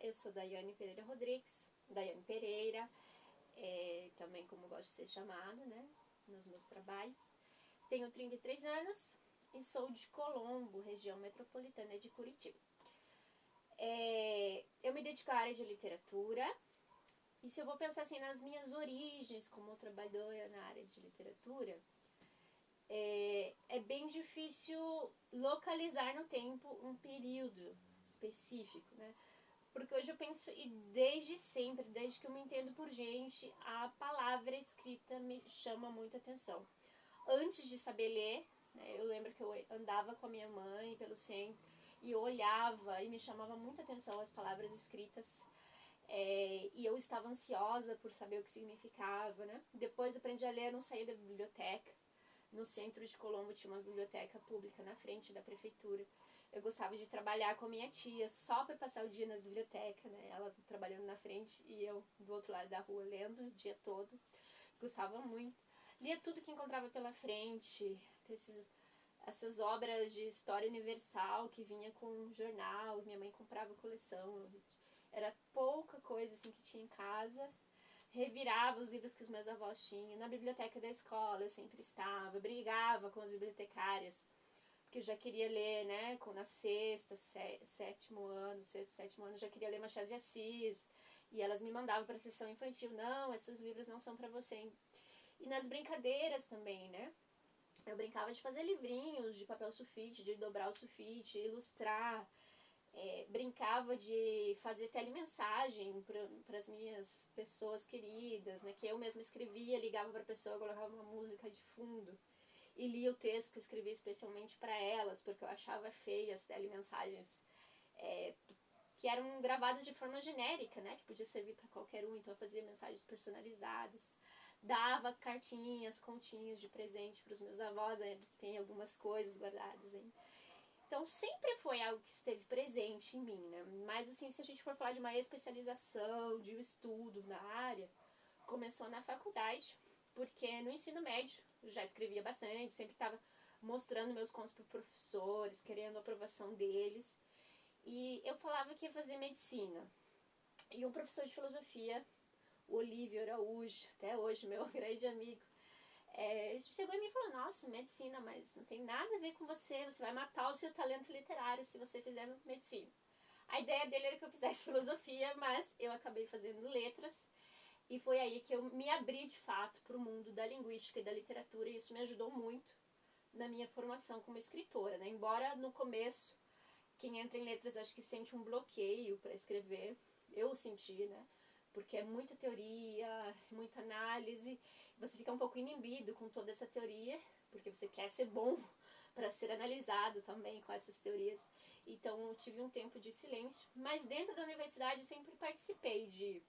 eu sou Daiane Pereira Rodrigues, Daiane Pereira, também como gosto de ser chamada, né, nos meus trabalhos. Tenho 33 anos e sou de Colombo, região metropolitana de Curitiba. Eu me dedico à área de literatura, e se eu vou pensar assim nas minhas origens como trabalhadora na área de literatura, é bem difícil localizar no tempo um período específico, né? Porque hoje eu penso, e desde sempre, desde que eu me entendo por gente, a palavra escrita me chama muito atenção. Antes de saber ler, né, eu lembro que eu andava com a minha mãe pelo centro e eu olhava e me chamava muito atenção as palavras escritas. E eu estava ansiosa por saber o que significava, né? Depois aprendi a ler, não saía da biblioteca. No centro de Colombo tinha uma biblioteca pública na frente da prefeitura. Eu gostava de trabalhar com a minha tia só para passar o dia na biblioteca, né? Ela trabalhando na frente e eu do outro lado da rua lendo o dia todo. Gostava muito. Lia tudo que encontrava pela frente. Essas obras de história universal que vinha com um jornal. Minha mãe comprava coleção. Era pouca coisa assim que tinha em casa. Revirava os livros que os meus avós tinham. Na biblioteca da escola eu sempre estava, brigava com as bibliotecárias, porque eu já queria ler, né, na sexto, sétimo ano, já queria ler Machado de Assis, e elas me mandavam para a sessão infantil, não, esses livros não são para você. E nas brincadeiras também, né, eu brincava de fazer livrinhos de papel sulfite, de dobrar o sulfite, ilustrar, brincava de fazer telemensagem para as minhas pessoas queridas, né, que eu mesma escrevia, ligava para a pessoa, colocava uma música de fundo e lia o texto que eu escrevia especialmente para elas, porque eu achava feia as telemensagens que eram gravadas de forma genérica, né, que podia servir para qualquer um, então eu fazia mensagens personalizadas, dava cartinhas, continhos de presente para os meus avós, eles têm algumas coisas guardadas ainda. Então sempre foi algo que esteve presente em mim, né? Mas assim, se a gente for falar de uma especialização, de um estudo na área, começou na faculdade, porque no ensino médio eu já escrevia bastante, sempre estava mostrando meus contos para professores, querendo a aprovação deles. E eu falava que ia fazer medicina. E um professor de filosofia, o Olívio Araújo, até hoje meu grande amigo, chegou em mim e falou, nossa, medicina, mas não tem nada a ver com você, você vai matar o seu talento literário se você fizer medicina. A ideia dele era que eu fizesse filosofia, mas eu acabei fazendo letras, e foi aí que eu me abri de fato para o mundo da linguística e da literatura, e isso me ajudou muito na minha formação como escritora, né? Embora no começo, quem entra em letras acho que sente um bloqueio para escrever, eu senti, né? Porque é muita teoria, muita análise, você fica um pouco inibido com toda essa teoria, porque você quer ser bom para ser analisado também com essas teorias. Então eu tive um tempo de silêncio, mas dentro da universidade eu sempre participei de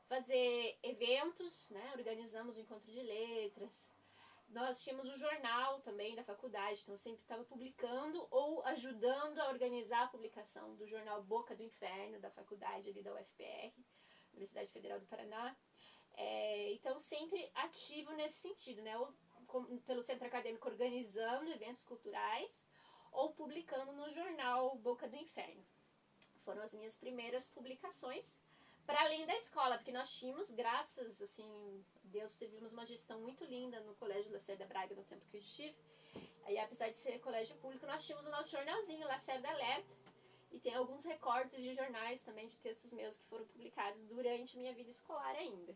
fazer eventos, né? Organizamos o encontro de letras. Nós tínhamos o jornal também da faculdade, então eu sempre estava publicando ou ajudando a organizar a publicação do jornal Boca do Inferno, da faculdade ali da UFPR, Universidade Federal do Paraná. Então sempre ativo nesse sentido, né? Ou pelo centro acadêmico organizando eventos culturais, ou publicando no jornal Boca do Inferno. Foram as minhas primeiras publicações, para além da escola, porque nós tínhamos, graças, assim, Deus, tivemos uma gestão muito linda no Colégio Lacerda Braga no tempo que eu estive, e apesar de ser colégio público, nós tínhamos o nosso jornalzinho, Lacerda Alerta, e tem alguns recortes de jornais também, de textos meus que foram publicados durante minha vida escolar ainda.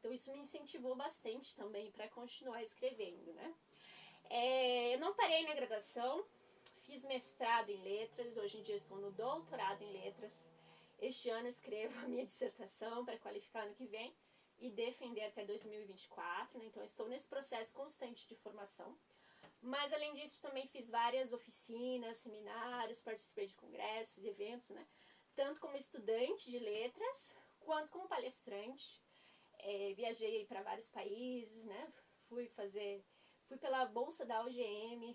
Então isso me incentivou bastante também para continuar escrevendo, né? Eu não parei na graduação, fiz mestrado em letras, hoje em dia estou no doutorado em letras. Este ano escrevo a minha dissertação para qualificar ano que vem e defender até 2024, né? Então estou nesse processo constante de formação. Mas além disso também fiz várias oficinas, seminários, participei de congressos, eventos, né? Tanto como estudante de letras, quanto como palestrante. Viajei para vários países, né? Fui pela bolsa da UGM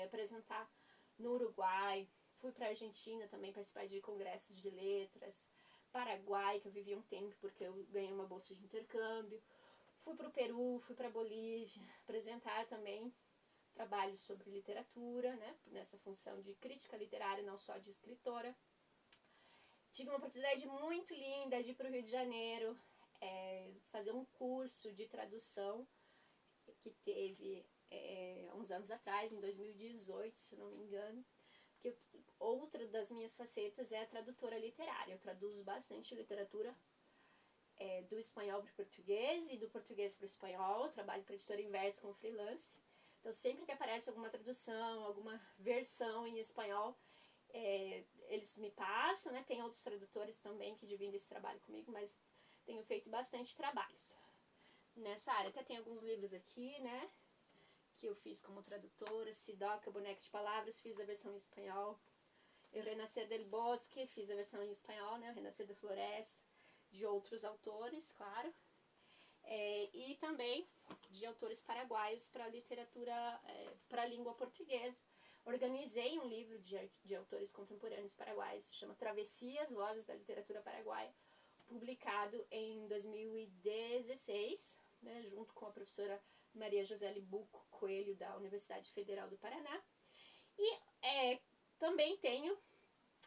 apresentar no Uruguai, fui para a Argentina também participar de congressos de letras, Paraguai, que eu vivi um tempo porque eu ganhei uma bolsa de intercâmbio, fui para o Peru, fui para a Bolívia, apresentar também trabalhos sobre literatura, né, nessa função de crítica literária, não só de escritora. tive uma oportunidade muito linda de ir para o Rio de Janeiro, fazer um curso de tradução que teve uns anos atrás, em 2018, se eu não me engano. Porque outra das minhas facetas é a tradutora literária. Eu traduzo bastante literatura do espanhol para o português e do português para o espanhol. Eu trabalho para a Editora Inverso como freelance. Então, sempre que aparece alguma tradução, alguma versão em espanhol, eles me passam, né? Tem outros tradutores também que dividem esse trabalho comigo, mas tenho feito bastante trabalhos nessa área. Até tem alguns livros aqui, né? Que eu fiz como tradutora. Sidoca, Boneca de Palavras, fiz a versão em espanhol. O Renascer del Bosque, fiz a versão em espanhol, né? O Renascer da Floresta, de outros autores, claro. E também de autores paraguaios para literatura, para a língua portuguesa. Organizei um livro de autores contemporâneos paraguaios, chama Travessias, Vozes da Literatura Paraguaia, publicado em 2016, né, junto com a professora Maria José Buco Coelho, da Universidade Federal do Paraná. E também tenho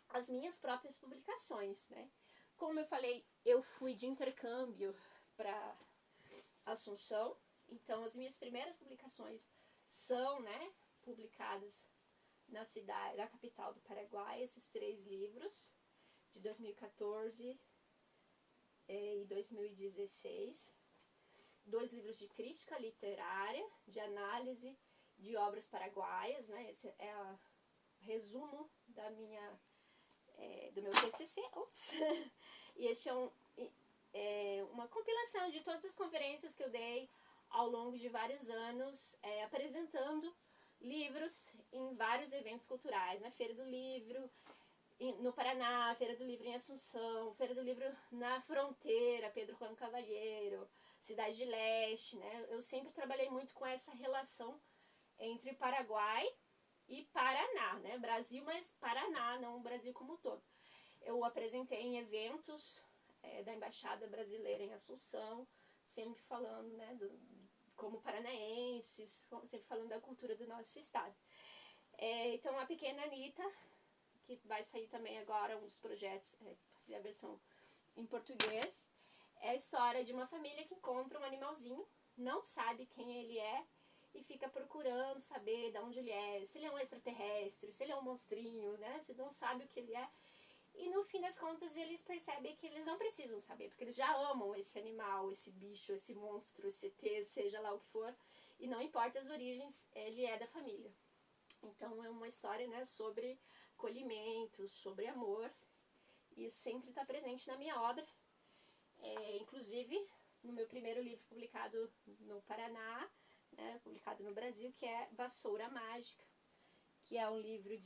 as minhas próprias publicações, né? Como eu falei, eu fui de intercâmbio para Assunção, então as minhas primeiras publicações são, né, publicadas na cidade, na capital do Paraguai, esses 3 livros de 2014 e 2016, 2 livros de crítica literária, de análise de obras paraguaias, né? Esse é o resumo do meu TCC, e este é uma compilação de todas as conferências que eu dei ao longo de vários anos, apresentando livros em vários eventos culturais, né? Feira do Livro no Paraná, Feira do Livro em Assunção, Feira do Livro na Fronteira, Pedro Juan Cavalheiro, Cidade de Leste, né? Eu sempre trabalhei muito com essa relação entre Paraguai e Paraná, né? Brasil, mas Paraná, não o Brasil como um todo. Eu apresentei em eventos da Embaixada Brasileira em Assunção, sempre falando, né, como paranaenses, sempre falando da cultura do nosso estado. Então, a Pequena Anitta, que vai sair também agora, um dos projetos, fazer a versão em português, é a história de uma família que encontra um animalzinho, não sabe quem ele é, e fica procurando saber de onde ele é, se ele é um extraterrestre, se ele é um monstrinho, né? Você não sabe o que ele é. E no fim das contas eles percebem que eles não precisam saber, porque eles já amam esse animal, esse bicho, esse monstro, esse ET, seja lá o que for, e não importa as origens, ele é da família. Então é uma história, né, sobre acolhimento, sobre amor, e isso sempre está presente na minha obra. Inclusive no meu primeiro livro publicado no Paraná, né, publicado no Brasil, que é Vassoura Mágica, que é um livro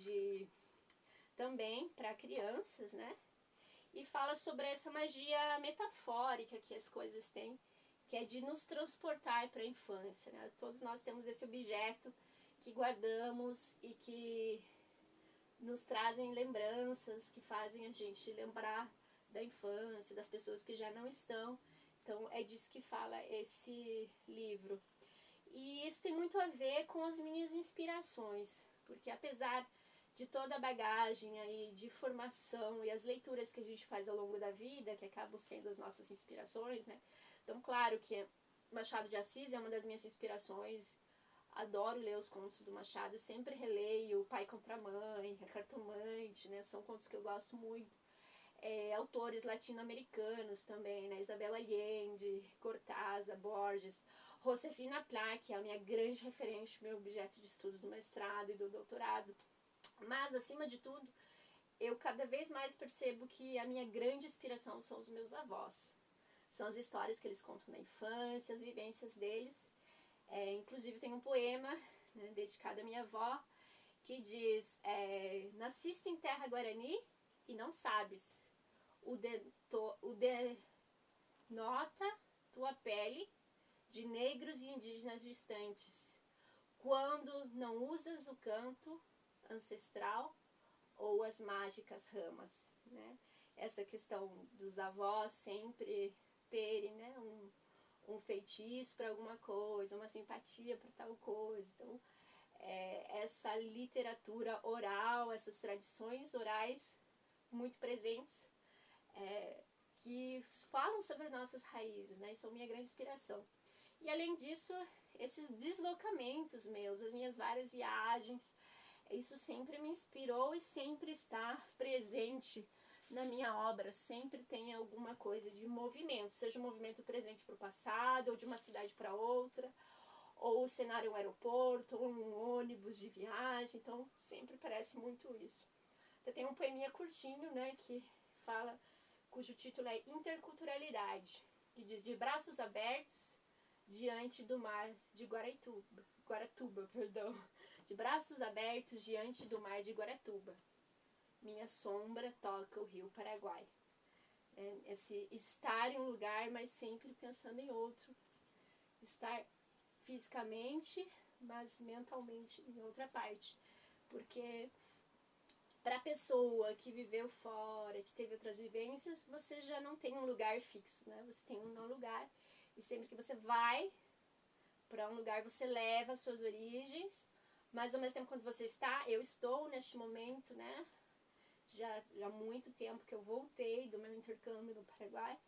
também para crianças, né? E fala sobre essa magia metafórica que as coisas têm, que é de nos transportar para a infância, né? Todos nós temos esse objeto que guardamos e que nos trazem lembranças, que fazem a gente lembrar da infância, das pessoas que já não estão. Então é disso que fala esse livro. E isso tem muito a ver com as minhas inspirações, porque apesar de toda a bagagem aí de formação e as leituras que a gente faz ao longo da vida, que acabam sendo as nossas inspirações, né? Então, claro que Machado de Assis é uma das minhas inspirações, adoro ler os contos do Machado, sempre releio O Pai contra a Mãe, A Cartomante, né? São contos que eu gosto muito. Autores latino-americanos também, né? Isabel Allende, Cortázar, Borges, Josefina Pla, que é a minha grande referência, meu objeto de estudos do mestrado e do doutorado. Mas, acima de tudo, eu cada vez mais percebo que a minha grande inspiração são os meus avós. São as histórias que eles contam na infância, as vivências deles. Inclusive tem um poema, né, dedicado à minha avó, que diz: nasciste em terra guarani e não sabes, o denota tua pele de negros e indígenas distantes, quando não usas o canto ancestral ou as mágicas ramas, né? Essa questão dos avós sempre terem, né, um feitiço para alguma coisa, uma simpatia para tal coisa. Então, essa literatura oral, essas tradições orais muito presentes que falam sobre as nossas raízes, né? E são minha grande inspiração. E além disso, esses deslocamentos meus, as minhas várias viagens, isso sempre me inspirou e sempre está presente na minha obra. Sempre tem alguma coisa de movimento, seja um movimento presente para o passado, ou de uma cidade para outra, ou o cenário um aeroporto, ou um ônibus de viagem. Então sempre parece muito isso. Então, tem um poeminha curtinho, né, que fala, cujo título é Interculturalidade, que diz: de braços abertos diante do mar de Guaratuba, de braços abertos diante do mar de Guaratuba, minha sombra toca o rio Paraguai. Esse estar em um lugar, mas sempre pensando em outro. Estar fisicamente, mas mentalmente em outra parte. Porque para a pessoa que viveu fora, que teve outras vivências, você já não tem um lugar fixo, né? Você tem um não lugar. E sempre que você vai para um lugar, você leva as suas origens, mas ao mesmo tempo quando você está, eu estou neste momento, né? Já há muito tempo que eu voltei do meu intercâmbio no Paraguai,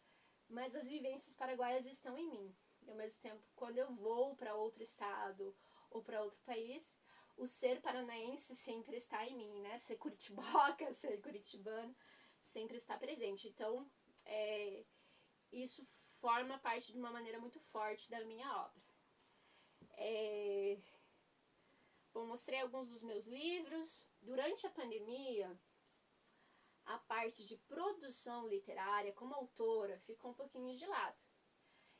mas as vivências paraguaias estão em mim. E ao mesmo tempo, quando eu vou para outro estado ou para outro país, o ser paranaense sempre está em mim, né? Ser curitiboca, ser curitibano, sempre está presente. Então, isso forma parte de uma maneira muito forte da minha obra. Bom, mostrei alguns dos meus livros. Durante a pandemia, a parte de produção literária como autora ficou um pouquinho de lado.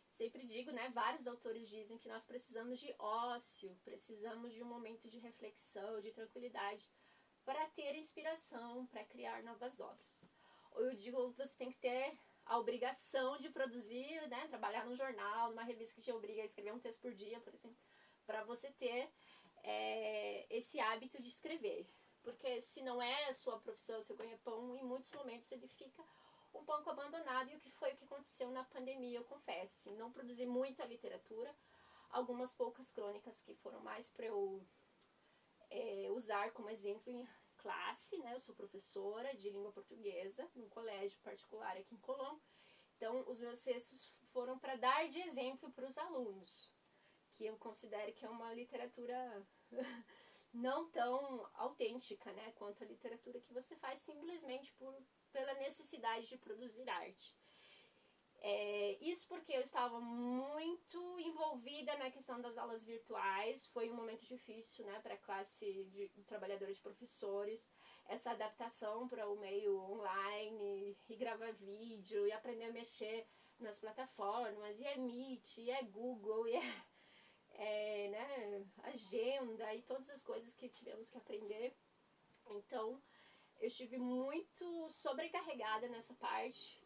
Sempre digo, né, vários autores dizem que nós precisamos de ócio, precisamos de um momento de reflexão, de tranquilidade, para ter inspiração, para criar novas obras. Ou eu digo, outros têm que ter a obrigação de produzir, né, trabalhar num jornal, numa revista que te obriga a escrever um texto por dia, por exemplo, para você ter esse hábito de escrever. Porque se não é a sua profissão, o seu ganha-pão, em muitos momentos ele fica um pouco abandonado, e o que foi o que aconteceu na pandemia, eu confesso. Assim, não produzi muita literatura, algumas poucas crônicas que foram mais para eu usar como exemplo em classe, né? Eu sou professora de língua portuguesa num colégio particular aqui em Colombo, então os meus textos foram para dar de exemplo para os alunos, que eu considero que é uma literatura não tão autêntica, né, quanto a literatura que você faz simplesmente pela necessidade de produzir arte. Isso porque eu estava muito envolvida na questão das aulas virtuais. Foi um momento difícil, né, para a classe de trabalhadores, de professores, essa adaptação para o meio online, e gravar vídeo, e aprender a mexer nas plataformas, e Meet, e Google, e né, agenda, e todas as coisas que tivemos que aprender. Então, eu estive muito sobrecarregada nessa parte,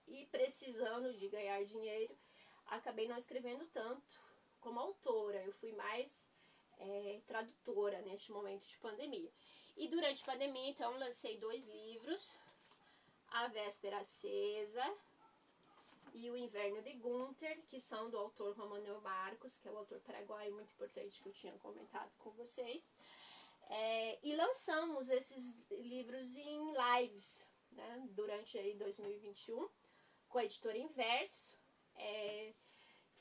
e precisando de ganhar dinheiro, acabei não escrevendo tanto como autora. Eu fui mais tradutora neste momento de pandemia. E durante a pandemia, então, lancei 2 livros, A Véspera Acesa e O Inverno de Gunther, que são do autor Juan Manuel Marcos, que é o autor paraguaio muito importante que eu tinha comentado com vocês. E lançamos esses livros em lives, né, durante aí 2021, com a editora Inverso.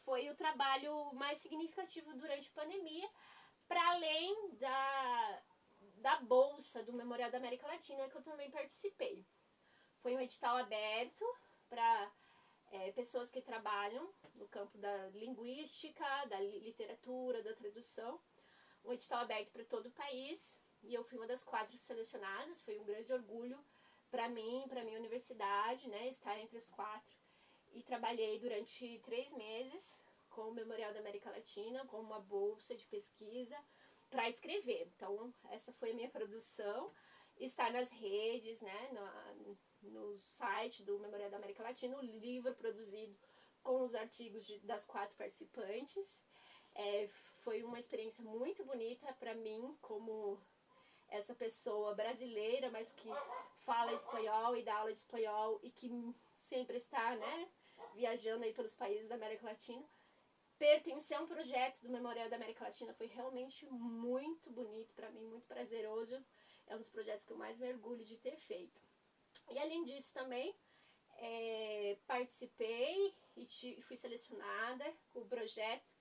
Foi o trabalho mais significativo durante a pandemia, para além da bolsa do Memorial da América Latina, que eu também participei. Foi um edital aberto para pessoas que trabalham no campo da linguística, da literatura, da tradução. Um edital aberto para todo o país, e eu fui uma das 4 selecionadas. Foi um grande orgulho para mim, para minha universidade, né, estar entre as 4. E trabalhei durante 3 meses com o Memorial da América Latina, com uma bolsa de pesquisa para escrever. Então, essa foi a minha produção. Estar nas redes, né, no site do Memorial da América Latina, o livro produzido com os artigos das 4 participantes. Foi uma experiência muito bonita para mim, como essa pessoa brasileira, mas que fala espanhol e dá aula de espanhol, e que sempre está, né, viajando aí pelos países da América Latina. Pertencer a um projeto do Memorial da América Latina foi realmente muito bonito para mim, muito prazeroso. É um dos projetos que eu mais me orgulho de ter feito. E além disso também, participei e fui selecionada com o projeto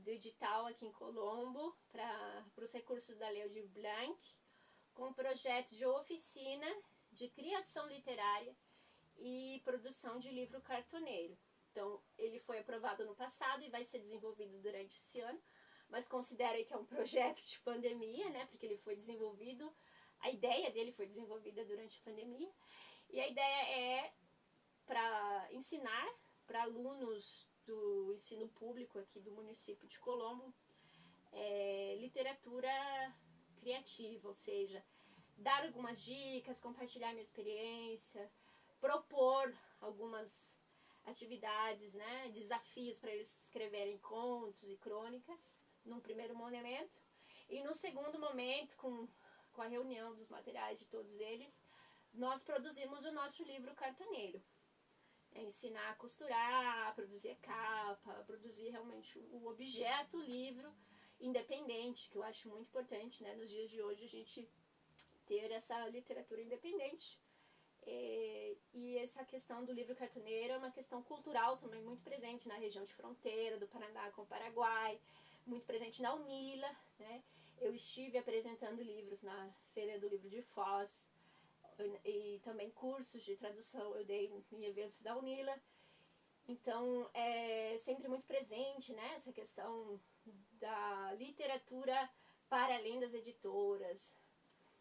do edital aqui em Colombo para os recursos da Lei Aldir Blanc, com um projeto de oficina de criação literária e produção de livro cartoneiro. Então, ele foi aprovado no passado e vai ser desenvolvido durante esse ano, mas considero que é um projeto de pandemia, né? Porque ele foi desenvolvido, a ideia dele foi desenvolvida durante a pandemia, e a ideia é para ensinar para alunos do ensino público aqui do município de Colombo literatura criativa, ou seja, dar algumas dicas, compartilhar minha experiência, propor algumas atividades, né, desafios para eles escreverem contos e crônicas, num primeiro momento, e no segundo momento, com a reunião dos materiais de todos eles, nós produzimos o nosso livro cartoneiro. Ensinar a costurar, a produzir a capa, a produzir realmente o objeto, o livro independente, que eu acho muito importante, né, nos dias de hoje a gente ter essa literatura independente. E essa questão do livro cartoneiro é uma questão cultural também muito presente na região de fronteira do Paraná com o Paraguai, muito presente na UNILA, né? Eu estive apresentando livros na Feira do Livro de Foz e também cursos de tradução eu dei em eventos da UNILA. Então, é sempre muito presente, né, essa questão da literatura para além das editoras,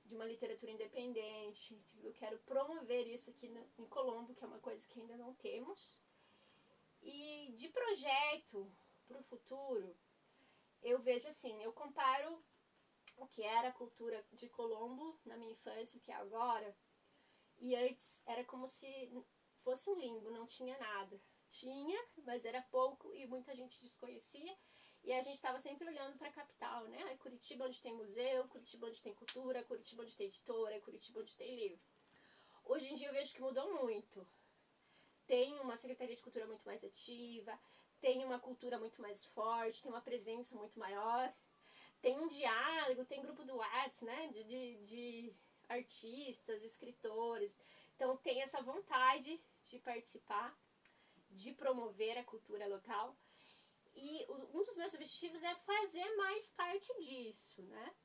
de uma literatura independente. Eu quero promover isso aqui em Colombo, que é uma coisa que ainda não temos. E de projeto para o futuro, eu vejo assim, eu comparo o que era a cultura de Colombo na minha infância, o que é agora, e antes era como se fosse um limbo, não tinha nada. Tinha, mas era pouco e muita gente desconhecia. E a gente estava sempre olhando para a capital, né? Curitiba onde tem museu, Curitiba onde tem cultura, Curitiba onde tem editora, Curitiba onde tem livro. Hoje em dia eu vejo que mudou muito. Tem uma Secretaria de Cultura muito mais ativa, tem uma cultura muito mais forte, tem uma presença muito maior, tem um diálogo, tem grupo do WhatsApp, né? De artistas, escritores. Então tem essa vontade de participar, de promover a cultura local. E um dos meus objetivos é fazer mais parte disso, né?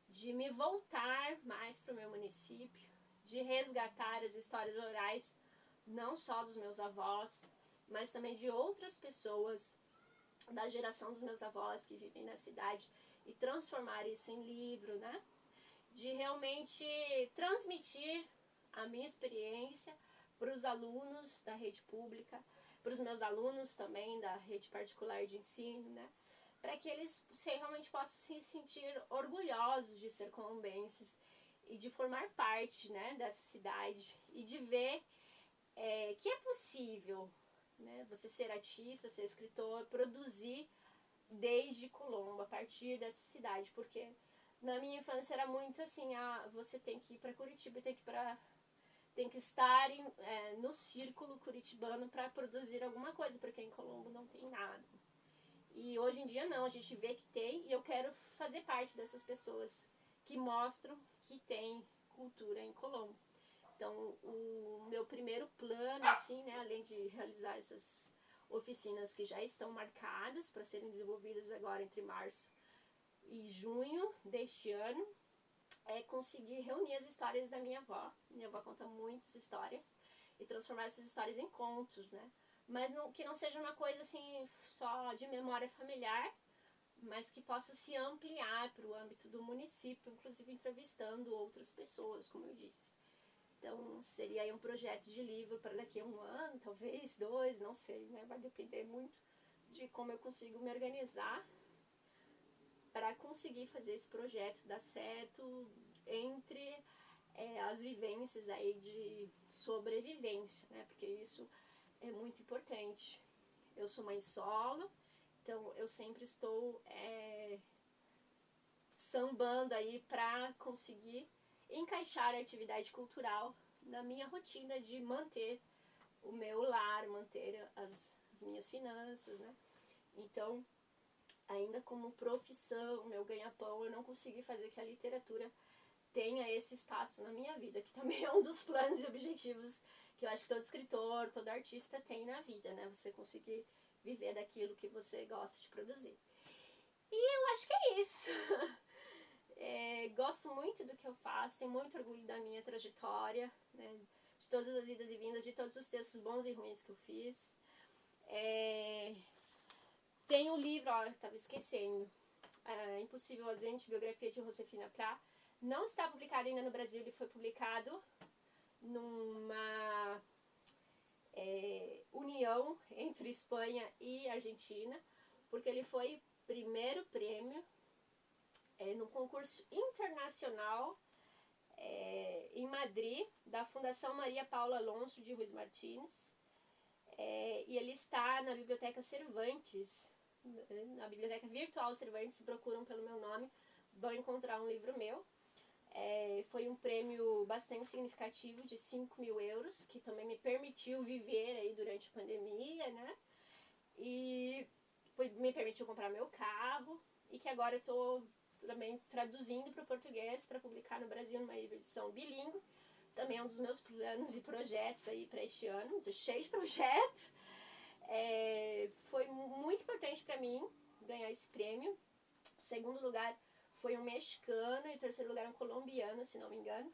De me voltar mais para o meu município, de resgatar as histórias orais, não só dos meus avós, mas também de outras pessoas da geração dos meus avós que vivem na cidade e transformar isso em livro, né? De realmente transmitir a minha experiência para os alunos da rede pública, para os meus alunos também da rede particular de ensino, né? Para que eles realmente possam se sentir orgulhosos de ser colombenses e de formar parte, né, dessa cidade e de ver que é possível, né, você ser artista, ser escritor, produzir desde Colombo, a partir dessa cidade, porque na minha infância era muito assim, você tem que ir para Curitiba, tem que estar no círculo curitibano para produzir alguma coisa, porque em Colombo não tem nada. E hoje em dia não, a gente vê que tem, e eu quero fazer parte dessas pessoas que mostram que tem cultura em Colombo. Então, o meu primeiro plano, assim, né, além de realizar essas oficinas que já estão marcadas para serem desenvolvidas agora entre março e junho deste ano, é conseguir reunir as histórias da minha avó. Minha avó conta muitas histórias e transformar essas histórias em contos, né? Mas que não seja uma coisa assim só de memória familiar, mas que possa se ampliar para o âmbito do município, inclusive entrevistando outras pessoas, como eu disse. Então seria aí um projeto de livro para daqui a um ano, talvez 2, não sei, né? Vai depender muito de como eu consigo me organizar para conseguir fazer esse projeto dar certo entre as vivências aí de sobrevivência, né? Porque isso é muito importante. Eu sou mãe solo, então eu sempre estou sambando aí para conseguir encaixar a atividade cultural na minha rotina de manter o meu lar, manter as minhas finanças, né? Então, ainda como profissão, meu ganha-pão, eu não consegui fazer que a literatura tenha esse status na minha vida, que também é um dos planos e objetivos que eu acho que todo escritor, todo artista tem na vida, né? Você conseguir viver daquilo que você gosta de produzir. E eu acho que é isso. Gosto muito do que eu faço, tenho muito orgulho da minha trajetória, né? De todas as idas e vindas, de todos os textos bons e ruins que eu fiz. Tem um livro, ó, eu estava esquecendo, Impossível Ausente, biografia de Josefina Pla. Não está publicado ainda no Brasil, ele foi publicado numa união entre Espanha e Argentina, porque ele foi primeiro prêmio no concurso internacional em Madrid, da Fundação Maria Paula Alonso de Ruiz Martins. E ele está na Biblioteca Cervantes, na Biblioteca Virtual Cervantes. Se procuram pelo meu nome, vão encontrar um livro meu. Foi um prêmio bastante significativo de 5.000 euros, que também me permitiu viver aí durante a pandemia, né? E me permitiu comprar meu carro, e que agora eu estou também traduzindo para o português para publicar no Brasil numa edição bilíngue. Também é um dos meus planos e projetos aí para este ano, tô cheio de projetos. Foi muito importante para mim ganhar esse prêmio. O segundo lugar foi um mexicano e o terceiro lugar um colombiano, se não me engano.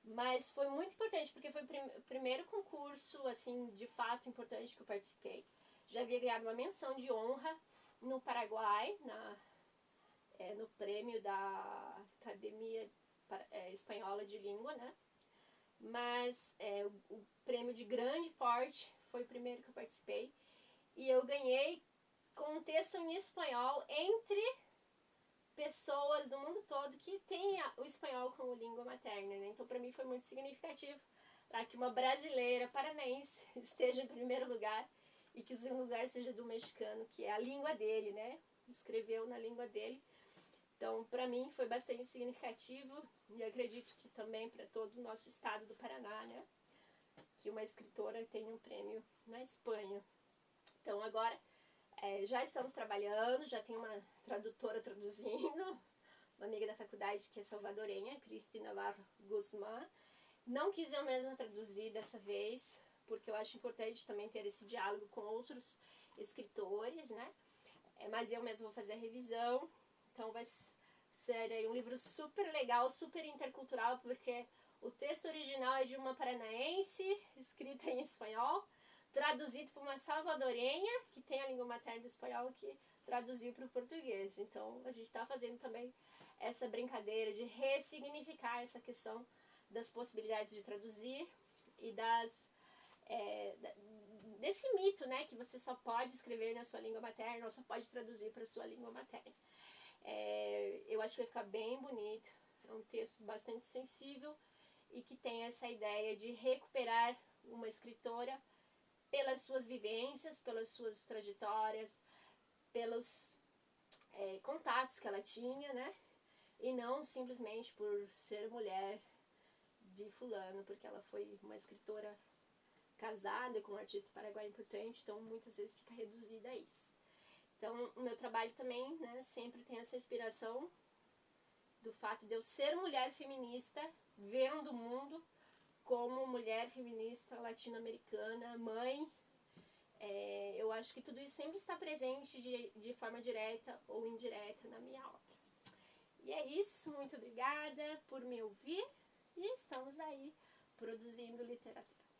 Mas foi muito importante porque foi o primeiro concurso, assim, de fato importante que eu participei. Já havia ganhado uma menção de honra no Paraguai, no prêmio da Academia Espanhola de Língua, né? Mas o prêmio de grande porte foi o primeiro que eu participei. E eu ganhei com um texto em espanhol entre pessoas do mundo todo que têm o espanhol como língua materna, né? Então, para mim foi muito significativo para que uma brasileira paranaense esteja em primeiro lugar e que o segundo lugar seja do mexicano, que é a língua dele, né? Escreveu na língua dele. Então, para mim foi bastante significativo e acredito que também para todo o nosso estado do Paraná, né? Que uma escritora tenha um prêmio na Espanha. Então, agora já estamos trabalhando, já tem uma tradutora traduzindo, uma amiga da faculdade que é salvadorenha, Cristina Navarro Guzmán. Não quis eu mesma traduzir dessa vez, porque eu acho importante também ter esse diálogo com outros escritores, né? Mas eu mesma vou fazer a revisão, então vai ser aí um livro super legal, super intercultural, porque o texto original é de uma paranaense, escrita em espanhol, traduzido por uma salvadorenha, que tem a língua materna do espanhol, que traduziu para o português. Então, a gente está fazendo também essa brincadeira de ressignificar essa questão das possibilidades de traduzir e desse mito, né, que você só pode escrever na sua língua materna ou só pode traduzir para a sua língua materna. Eu acho que vai ficar bem bonito, é um texto bastante sensível e que tem essa ideia de recuperar uma escritora pelas suas vivências, pelas suas trajetórias, pelos contatos que ela tinha, né? E não simplesmente por ser mulher de fulano, porque ela foi uma escritora casada com um artista paraguaio importante, então muitas vezes fica reduzida a isso. Então, o meu trabalho também, né, sempre tem essa inspiração do fato de eu ser mulher feminista, vendo o mundo como mulher feminista latino-americana, mãe. Eu acho que tudo isso sempre está presente de forma direta ou indireta na minha obra. E é isso, muito obrigada por me ouvir e estamos aí produzindo literatura.